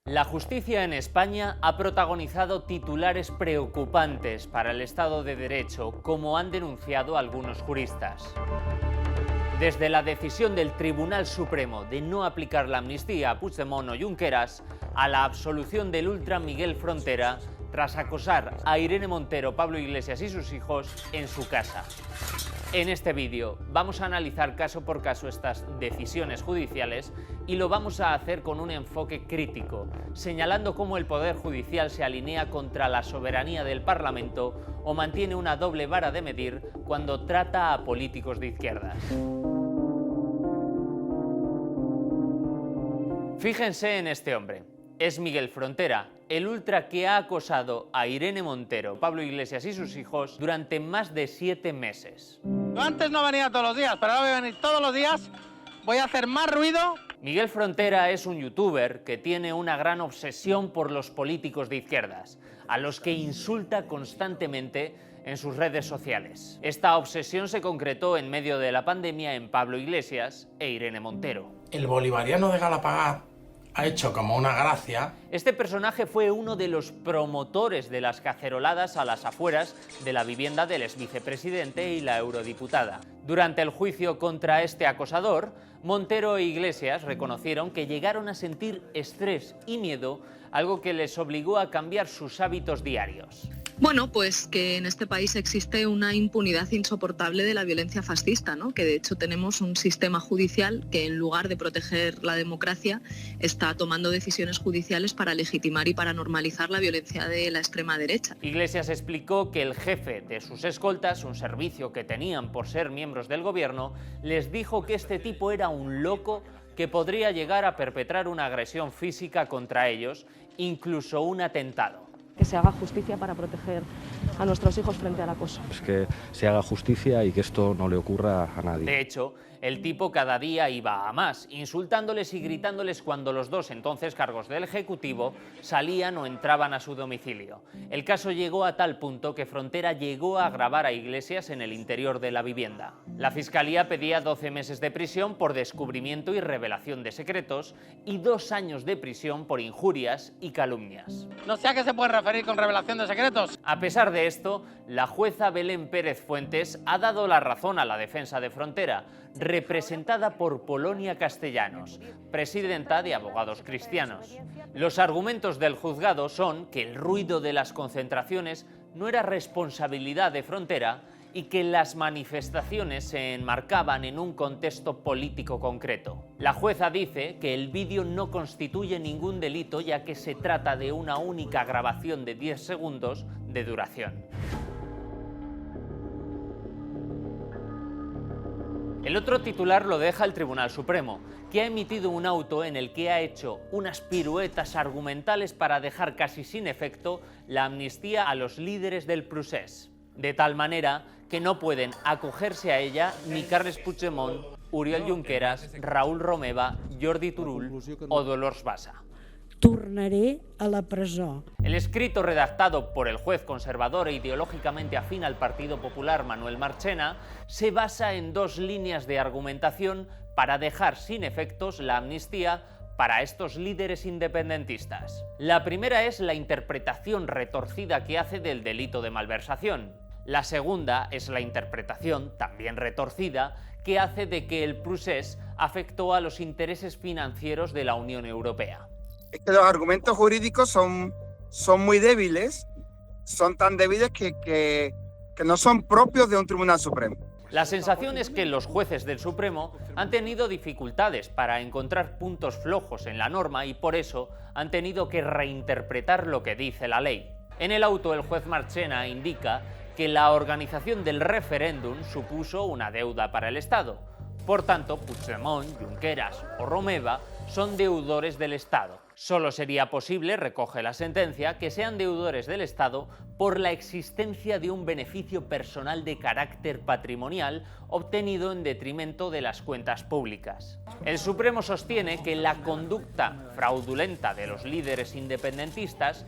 La justicia en España ha protagonizado titulares preocupantes para el Estado de Derecho, como han denunciado algunos juristas. Desde la decisión del Tribunal Supremo de no aplicar la amnistía a Puigdemont o Junqueras, a la absolución del ultra Miguel Frontera, tras acosar a Irene Montero, Pablo Iglesias y sus hijos en su casa. En este vídeo vamos a analizar caso por caso estas decisiones judiciales y lo vamos a hacer con un enfoque crítico, señalando cómo el Poder Judicial se alinea contra la soberanía del Parlamento o mantiene una doble vara de medir cuando trata a políticos de izquierdas. Fíjense en este hombre. Es Miguel Frontera, el ultra que ha acosado a Irene Montero, Pablo Iglesias y sus hijos durante más de 7 meses. Yo antes no venía todos los días, pero ahora voy a venir todos los días, voy a hacer más ruido. Miguel Frontera es un youtuber que tiene una gran obsesión por los políticos de izquierdas, a los que insulta constantemente en sus redes sociales. Esta obsesión se concretó en medio de la pandemia en Pablo Iglesias e Irene Montero. El bolivariano de Galapagar ha hecho como una gracia. Este personaje fue uno de los promotores de las caceroladas a las afueras de la vivienda del exvicepresidente y la eurodiputada. Durante el juicio contra este acosador, Montero e Iglesias reconocieron que llegaron a sentir estrés y miedo, algo que les obligó a cambiar sus hábitos diarios. Bueno, pues que en este país existe una impunidad insoportable de la violencia fascista, ¿no? Que de hecho tenemos un sistema judicial que en lugar de proteger la democracia está tomando decisiones judiciales para legitimar y para normalizar la violencia de la extrema derecha. Iglesias explicó que el jefe de sus escoltas, un servicio que tenían por ser miembros del gobierno, les dijo que este tipo era un loco que podría llegar a perpetrar una agresión física contra ellos, incluso un atentado. Que se haga justicia para proteger a nuestros hijos frente al acoso. Es que se haga justicia y que esto no le ocurra a nadie. De hecho, el tipo cada día iba a más, insultándoles y gritándoles cuando los dos entonces cargos del Ejecutivo salían o entraban a su domicilio. El caso llegó a tal punto que Frontera llegó a grabar a Iglesias en el interior de la vivienda. La Fiscalía pedía 12 meses de prisión por descubrimiento y revelación de secretos y 2 años de prisión por injurias y calumnias. No sé a qué se puede referir con revelación de secretos. A pesar de esto, la jueza Belén Pérez Fuentes ha dado la razón a la defensa de Frontera, representada por Polonia Castellanos, presidenta de Abogados Cristianos. Los argumentos del juzgado son que el ruido de las concentraciones no era responsabilidad de Frontera y que las manifestaciones se enmarcaban en un contexto político concreto. La jueza dice que el vídeo no constituye ningún delito ya que se trata de una única grabación de 10 segundos de duración. El otro titular lo deja el Tribunal Supremo, que ha emitido un auto en el que ha hecho unas piruetas argumentales para dejar casi sin efecto la amnistía a los líderes del procés, de tal manera que no pueden acogerse a ella ni Carles Puigdemont, Oriol Junqueras, Raül Romeva, Jordi Turull o Dolors Bassa. Tornaré a la presó. El escrito redactado por el juez conservador e ideológicamente afín al Partido Popular Manuel Marchena se basa en 2 líneas de argumentación para dejar sin efectos la amnistía para estos líderes independentistas. La primera es la interpretación retorcida que hace del delito de malversación. La segunda es la interpretación, también retorcida, que hace de que el procés afectó a los intereses financieros de la Unión Europea. Es que los argumentos jurídicos son muy débiles, son tan débiles que no son propios de un Tribunal Supremo. La sensación es que los jueces del Supremo han tenido dificultades para encontrar puntos flojos en la norma y por eso han tenido que reinterpretar lo que dice la ley. En el auto, el juez Marchena indica que la organización del referéndum supuso una deuda para el Estado. Por tanto, Puigdemont, Junqueras o Romeva son deudores del Estado. Solo sería posible, recoge la sentencia, que sean deudores del Estado por la existencia de un beneficio personal de carácter patrimonial obtenido en detrimento de las cuentas públicas. El Supremo sostiene que la conducta fraudulenta de los líderes independentistas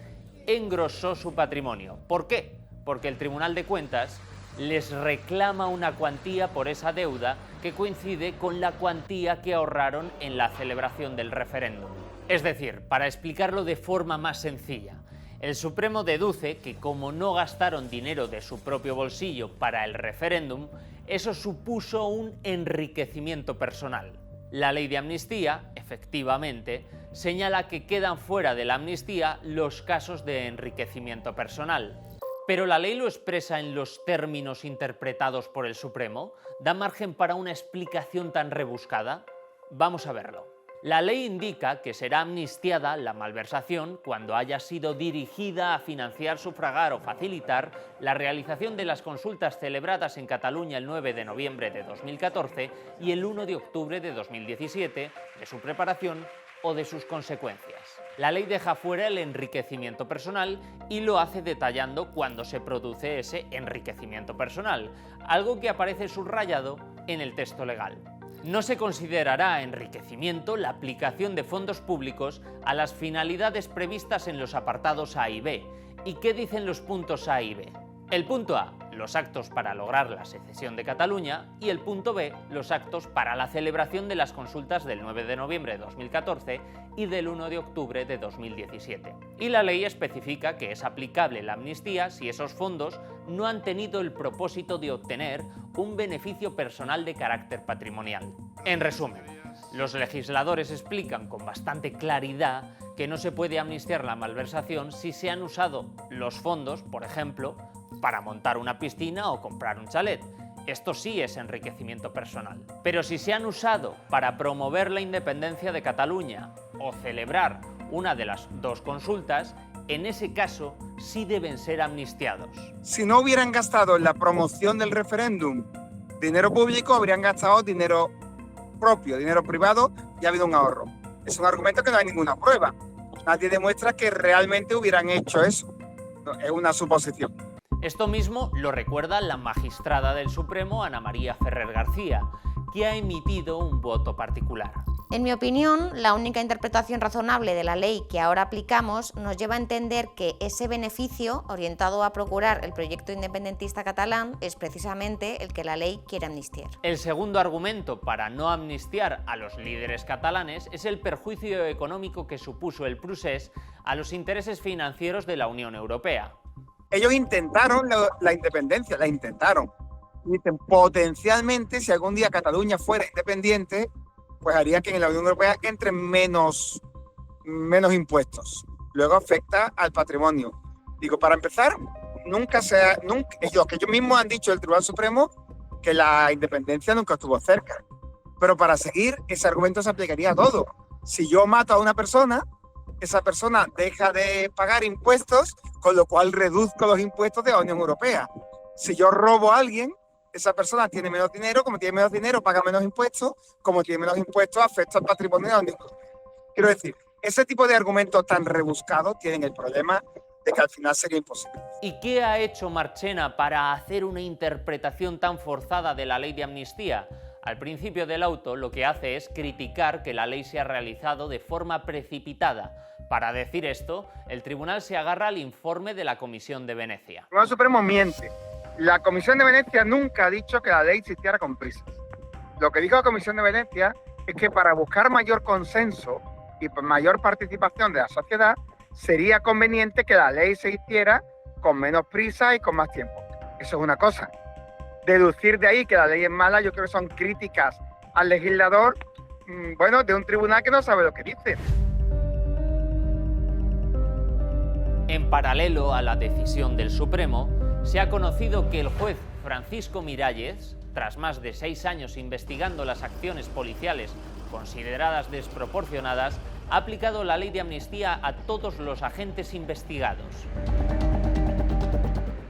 engrosó su patrimonio. ¿Por qué? Porque el Tribunal de Cuentas les reclama una cuantía por esa deuda que coincide con la cuantía que ahorraron en la celebración del referéndum. Es decir, para explicarlo de forma más sencilla, el Supremo deduce que como no gastaron dinero de su propio bolsillo para el referéndum, eso supuso un enriquecimiento personal. La ley de amnistía, efectivamente, señala que quedan fuera de la amnistía los casos de enriquecimiento personal. ¿Pero la ley lo expresa en los términos interpretados por el Supremo? ¿Da margen para una explicación tan rebuscada? Vamos a verlo. La ley indica que será amnistiada la malversación cuando haya sido dirigida a financiar, sufragar o facilitar la realización de las consultas celebradas en Cataluña el 9 de noviembre de 2014 y el 1 de octubre de 2017, de su preparación o de sus consecuencias. La ley deja fuera el enriquecimiento personal y lo hace detallando cuándo se produce ese enriquecimiento personal, algo que aparece subrayado en el texto legal. No se considerará enriquecimiento la aplicación de fondos públicos a las finalidades previstas en los apartados A y B. ¿Y qué dicen los puntos A y B? El punto A, los actos para lograr la secesión de Cataluña, y el punto B, los actos para la celebración de las consultas del 9 de noviembre de 2014 y del 1 de octubre de 2017. Y la ley especifica que es aplicable la amnistía si esos fondos no han tenido el propósito de obtener un beneficio personal de carácter patrimonial. En resumen, los legisladores explican con bastante claridad que no se puede amnistiar la malversación si se han usado los fondos, por ejemplo, para montar una piscina o comprar un chalet. Esto sí es enriquecimiento personal. Pero si se han usado para promover la independencia de Cataluña o celebrar una de las dos consultas, en ese caso sí deben ser amnistiados. Si no hubieran gastado en la promoción del referéndum dinero público, habrían gastado dinero propio, dinero privado, y ha habido un ahorro. Es un argumento que no hay ninguna prueba. Nadie demuestra que realmente hubieran hecho eso. Es una suposición. Esto mismo lo recuerda la magistrada del Supremo, Ana María Ferrer García, que ha emitido un voto particular. En mi opinión, la única interpretación razonable de la ley que ahora aplicamos nos lleva a entender que ese beneficio orientado a procurar el proyecto independentista catalán es precisamente el que la ley quiere amnistiar. El segundo argumento para no amnistiar a los líderes catalanes es el perjuicio económico que supuso el procés a los intereses financieros de la Unión Europea. Ellos intentaron la independencia, la intentaron. Dicen, potencialmente, si algún día Cataluña fuera independiente, pues haría que en la Unión Europea entren menos impuestos. Luego afecta al patrimonio. Digo, para empezar, ellos mismos han dicho el Tribunal Supremo que la independencia nunca estuvo cerca. Pero para seguir, ese argumento se aplicaría a todo. Si yo mato a una persona, esa persona deja de pagar impuestos, con lo cual reduzco los impuestos de la Unión Europea. Si yo robo a alguien, esa persona tiene menos dinero, como tiene menos dinero, paga menos impuestos, como tiene menos impuestos, afecta al patrimonio de la Unión Europea. Quiero decir, ese tipo de argumentos tan rebuscados tienen el problema de que al final sería imposible. ¿Y qué ha hecho Marchena para hacer una interpretación tan forzada de la ley de amnistía? Al principio del auto lo que hace es criticar que la ley se ha realizado de forma precipitada. Para decir esto, el tribunal se agarra al informe de la Comisión de Venecia. El Tribunal Supremo miente. La Comisión de Venecia nunca ha dicho que la ley se hiciera con prisas. Lo que dijo la Comisión de Venecia es que para buscar mayor consenso y mayor participación de la sociedad, sería conveniente que la ley se hiciera con menos prisa y con más tiempo. Eso es una cosa. Deducir de ahí que la ley es mala, yo creo que son críticas al legislador, de un tribunal que no sabe lo que dice. En paralelo a la decisión del Supremo, se ha conocido que el juez Francisco Miralles, tras más de 6 años investigando las acciones policiales consideradas desproporcionadas, ha aplicado la ley de amnistía a todos los agentes investigados.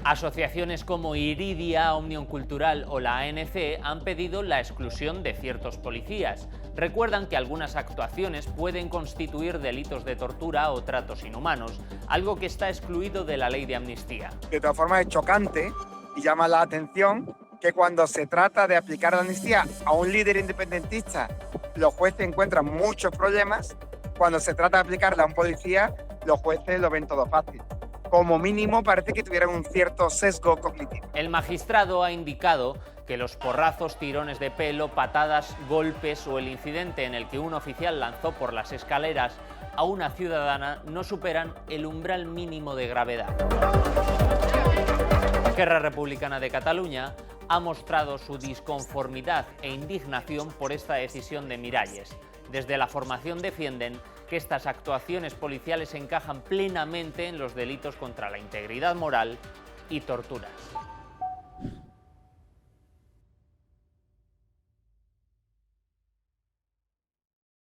Asociaciones como Iridia, Omnium Cultural o la ANC han pedido la exclusión de ciertos policías. Recuerdan que algunas actuaciones pueden constituir delitos de tortura o tratos inhumanos, algo que está excluido de la ley de amnistía. De todas formas, es chocante y llama la atención que cuando se trata de aplicar la amnistía a un líder independentista, los jueces encuentran muchos problemas. Cuando se trata de aplicarla a un policía, los jueces lo ven todo fácil. Como mínimo parece que tuvieran un cierto sesgo cognitivo. El magistrado ha indicado que los porrazos, tirones de pelo, patadas, golpes o el incidente en el que un oficial lanzó por las escaleras a una ciudadana no superan el umbral mínimo de gravedad. Esquerra Republicana de Cataluña ha mostrado su disconformidad e indignación por esta decisión de Miralles. Desde la formación defienden que estas actuaciones policiales encajan plenamente en los delitos contra la integridad moral y torturas.